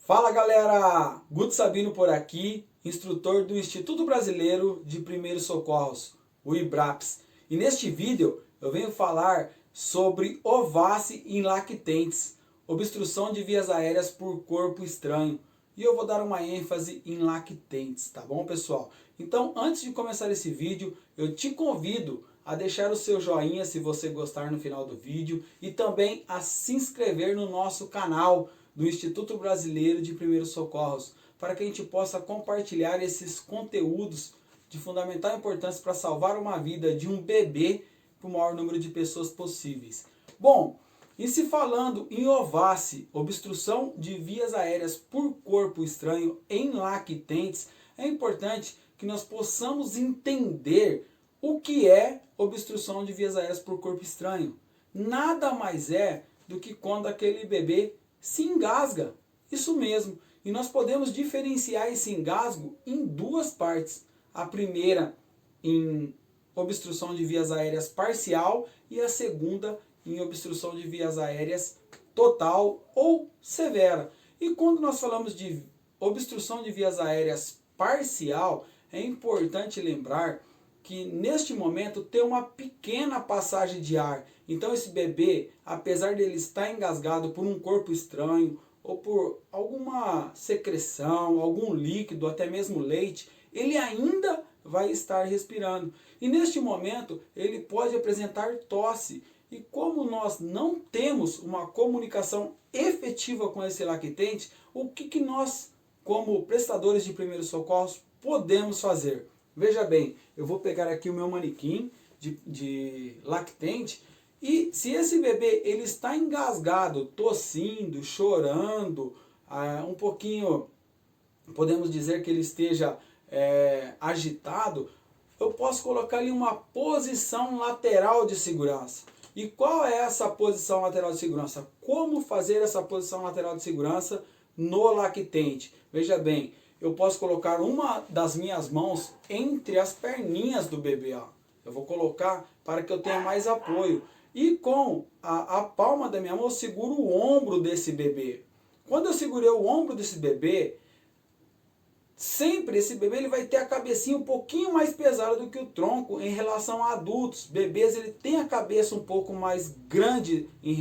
Fala galera, Guto Sabino por aqui, instrutor do Instituto Brasileiro de Primeiros Socorros, o IBRAPS. E neste vídeo eu venho falar sobre ovace em lactentes, obstrução de vias aéreas por corpo estranho. E eu vou dar uma ênfase em lactentes, tá bom pessoal? Então antes de começar esse vídeo, eu te convido a deixar o seu joinha se você gostar no final do vídeo e também a se inscrever no nosso canal do Instituto Brasileiro de Primeiros Socorros, para que a gente possa compartilhar esses conteúdos de fundamental importância para salvar uma vida de um bebê para o maior número de pessoas possíveis. Bom, e se falando em ovace, obstrução de vias aéreas por corpo estranho em lactentes, é importante que nós possamos entender o que é obstrução de vias aéreas por corpo estranho. Nada mais é do que quando aquele bebê se engasga, isso mesmo. E nós podemos diferenciar esse engasgo em duas partes. A primeira em obstrução de vias aéreas parcial e a segunda em obstrução de vias aéreas total ou severa. E quando nós falamos de obstrução de vias aéreas parcial, é importante lembrar que neste momento tem uma pequena passagem de ar. Então esse bebê, apesar dele estar engasgado por um corpo estranho ou por alguma secreção, algum líquido, até mesmo leite, ele ainda vai estar respirando. E neste momento ele pode apresentar tosse. E como nós não temos uma comunicação efetiva com esse lactente, o que nós, como prestadores de primeiros socorros, podemos fazer? Veja bem, eu vou pegar aqui o meu manequim de lactente e se esse bebê ele está engasgado, tossindo, chorando, um pouquinho, podemos dizer que ele esteja agitado, eu posso colocar ali uma posição lateral de segurança. E qual é essa posição lateral de segurança? Como fazer essa posição lateral de segurança no lactente? Veja bem, eu posso colocar uma das minhas mãos entre as perninhas do bebê. Ó. Eu vou colocar para que eu tenha mais apoio. E com a palma da minha mão eu seguro o ombro desse bebê. Quando eu segurei o ombro desse bebê, sempre esse bebê ele vai ter a cabecinha um pouquinho mais pesada do que o tronco em relação a adultos. Bebês ele tem a cabeça um pouco mais grande em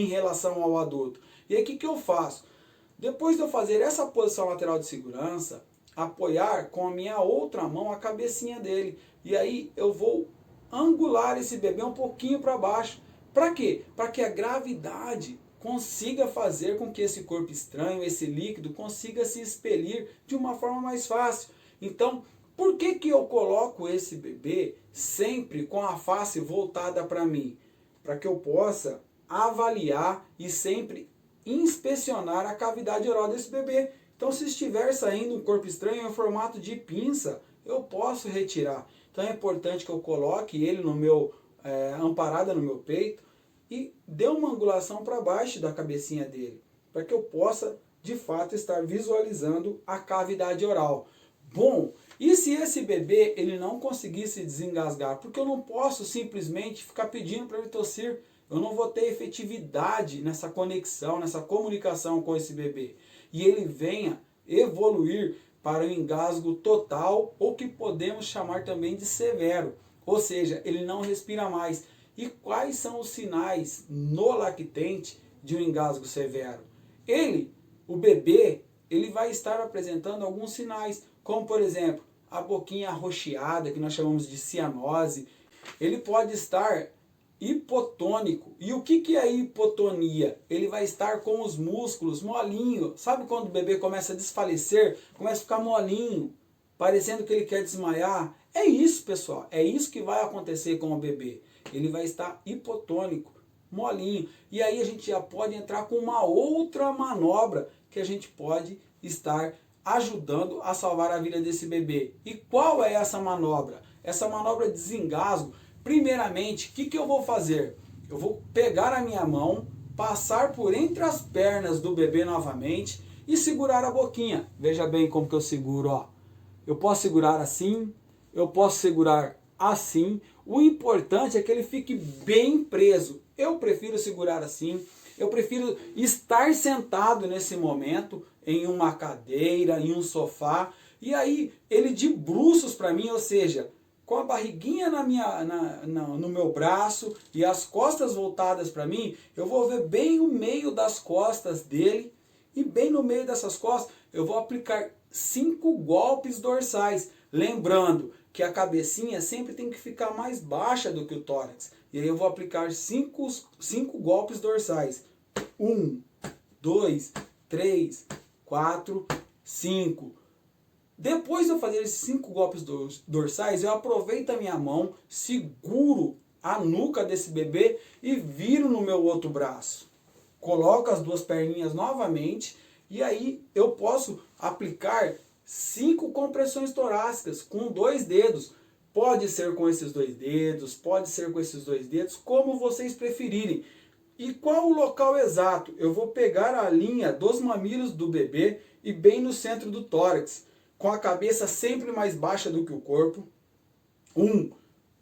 relação ao adulto. E aí o que eu faço? Depois de eu fazer essa posição lateral de segurança, apoiar com a minha outra mão a cabecinha dele. E aí eu vou angular esse bebê um pouquinho para baixo. Para quê? Para que a gravidade consiga fazer com que esse corpo estranho, esse líquido, consiga se expelir de uma forma mais fácil. Então, por que eu coloco esse bebê sempre com a face voltada para mim? Para que eu possa avaliar e sempre inspecionar a cavidade oral desse bebê. Então se estiver saindo um corpo estranho em formato de pinça, eu posso retirar. Então é importante que eu coloque ele no meu, amparada no meu peito e dê uma angulação para baixo da cabecinha dele, para que eu possa de fato estar visualizando a cavidade oral. Bom, e se esse bebê ele não conseguir se desengasgar? Porque eu não posso simplesmente ficar pedindo para ele tossir. Eu não vou ter efetividade nessa conexão, nessa comunicação com esse bebê. E ele venha evoluir para o engasgo total, ou que podemos chamar também de severo. Ou seja, ele não respira mais. E quais são os sinais no lactente de um engasgo severo? O bebê, ele vai estar apresentando alguns sinais, como por exemplo, a boquinha arroxeada, que nós chamamos de cianose. Ele pode estar hipotônico. E o que é hipotonia? Ele vai estar com os músculos molinho. Sabe quando o bebê começa a desfalecer? Começa a ficar molinho, parecendo que ele quer desmaiar? É isso, pessoal. É isso que vai acontecer com o bebê. Ele vai estar hipotônico, molinho. E aí a gente já pode entrar com uma outra manobra que a gente pode estar ajudando a salvar a vida desse bebê. E qual é essa manobra? Essa manobra de desengasgo. Primeiramente, o que eu vou fazer? Eu vou pegar a minha mão, passar por entre as pernas do bebê novamente e segurar a boquinha. Veja bem como que eu seguro. Ó. Eu posso segurar assim, eu posso segurar assim. O importante é que ele fique bem preso. Eu prefiro segurar assim. Eu prefiro estar sentado nesse momento em uma cadeira, em um sofá, e aí ele de bruços para mim, ou seja, com a barriguinha no meu braço e as costas voltadas para mim, eu vou ver bem o meio das costas dele, e bem no meio dessas costas eu vou aplicar 5 golpes dorsais. Lembrando que a cabecinha sempre tem que ficar mais baixa do que o tórax. E aí eu vou aplicar 5 golpes dorsais. 1, 2, 3, 4, 5. Depois de eu fazer esses 5 golpes dorsais, eu aproveito a minha mão, seguro a nuca desse bebê e viro no meu outro braço. Coloco as 2 perninhas novamente e aí eu posso aplicar 5 compressões torácicas com 2 dedos. Pode ser com esses 2 dedos, pode ser com esses 2 dedos, como vocês preferirem. E qual o local exato? Eu vou pegar a linha dos mamilos do bebê e bem no centro do tórax, com a cabeça sempre mais baixa do que o corpo. 1,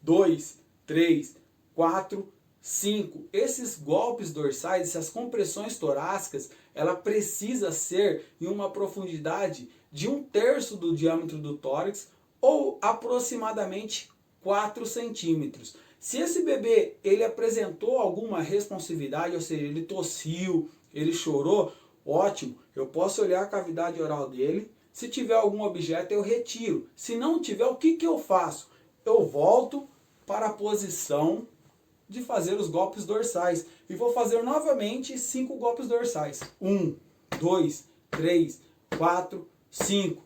2, 3, 4, 5. Esses golpes dorsais, essas compressões torácicas, ela precisa ser em uma profundidade de 1/3 do diâmetro do tórax ou aproximadamente 4 centímetros. Se esse bebê ele apresentou alguma responsividade, ou seja, ele tossiu, ele chorou, ótimo, eu posso olhar a cavidade oral dele. Se tiver algum objeto, eu retiro. Se não tiver, o que eu faço? Eu volto para a posição de fazer os golpes dorsais. E vou fazer novamente 5 golpes dorsais. 1, 2, 3, 4, 5.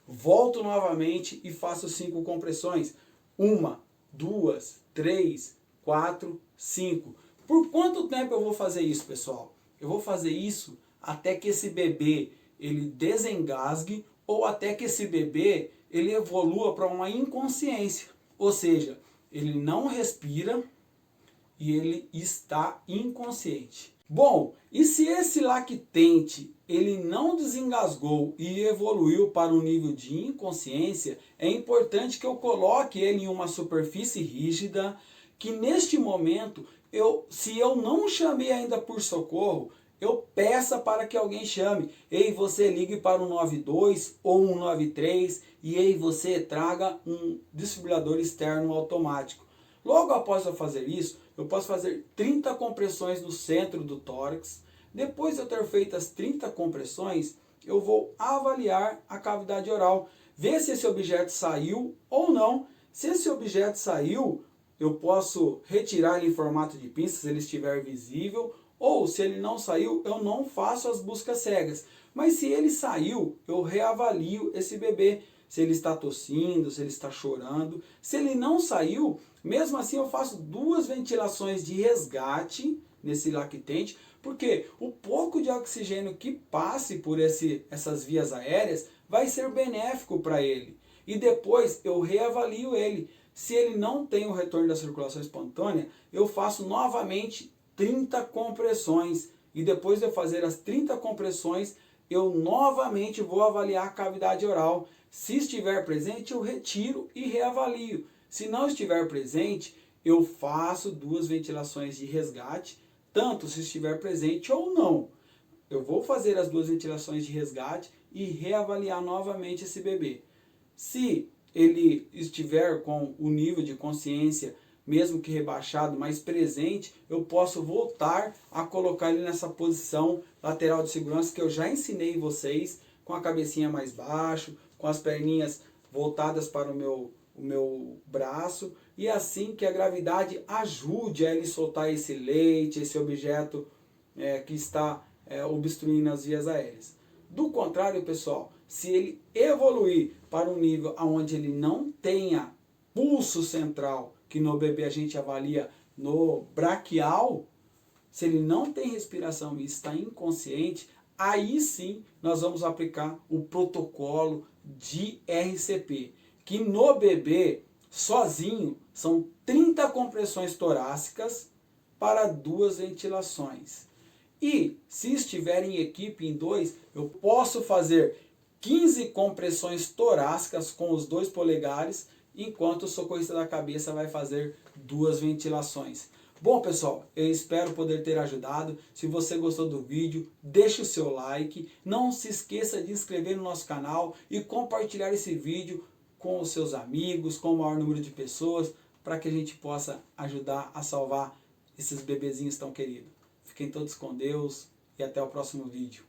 Volto novamente e faço 5 compressões. 1, 2, 3, 4, 5. Por quanto tempo eu vou fazer isso, pessoal? Eu vou fazer isso até que esse bebê ele desengasgue ou até que esse bebê ele evolua para uma inconsciência. Ou seja, ele não respira e ele está inconsciente. Bom, e se esse lactente ele não desengasgou e evoluiu para um nível de inconsciência, é importante que eu coloque ele em uma superfície rígida, que neste momento, se eu não chamei ainda por socorro, eu peça para que alguém chame. Ei, você ligue para o 192 ou 193 e ei, você traga um desfibrilador externo automático. Logo após eu fazer isso, eu posso fazer 30 compressões no centro do tórax. Depois de eu ter feito as 30 compressões, eu vou avaliar a cavidade oral, ver se esse objeto saiu ou não. Se esse objeto saiu, eu posso retirar ele em formato de pinça se ele estiver visível, ou se ele não saiu, eu não faço as buscas cegas. Mas se ele saiu, eu reavalio esse bebê, se ele está tossindo, se ele está chorando. Se ele não saiu, mesmo assim eu faço 2 ventilações de resgate nesse lactente, porque o pouco de oxigênio que passe por essas vias aéreas vai ser benéfico para ele. E depois eu reavalio ele. Se ele não tem o retorno da circulação espontânea, eu faço novamente 30 compressões. E depois de eu fazer as 30 compressões, eu novamente vou avaliar a cavidade oral. Se estiver presente, eu retiro e reavalio. Se não estiver presente, eu faço 2 ventilações de resgate, tanto se estiver presente ou não. Eu vou fazer as 2 ventilações de resgate e reavaliar novamente esse bebê. Se ele estiver com o nível de consciência, mesmo que rebaixado, mas presente, eu posso voltar a colocar ele nessa posição lateral de segurança que eu já ensinei vocês, com a cabecinha mais baixo, com as perninhas voltadas para o meu braço, e assim que a gravidade ajude a ele soltar esse leite, esse objeto que está obstruindo as vias aéreas. Do contrário, pessoal, se ele evoluir para um nível onde ele não tenha pulso central, que no bebê a gente avalia no braquial, se ele não tem respiração e está inconsciente, aí sim nós vamos aplicar o protocolo de RCP, que no bebê, sozinho, são 30 compressões torácicas para 2 ventilações. E se estiver em equipe em 2, eu posso fazer 15 compressões torácicas com os 2 polegares, enquanto o socorrista da cabeça vai fazer 2 ventilações. Bom, pessoal, eu espero poder ter ajudado. Se você gostou do vídeo, deixe o seu like. Não se esqueça de inscrever no nosso canal e compartilhar esse vídeo com os seus amigos, com o maior número de pessoas, para que a gente possa ajudar a salvar esses bebezinhos tão queridos. Fiquem todos com Deus e até o próximo vídeo.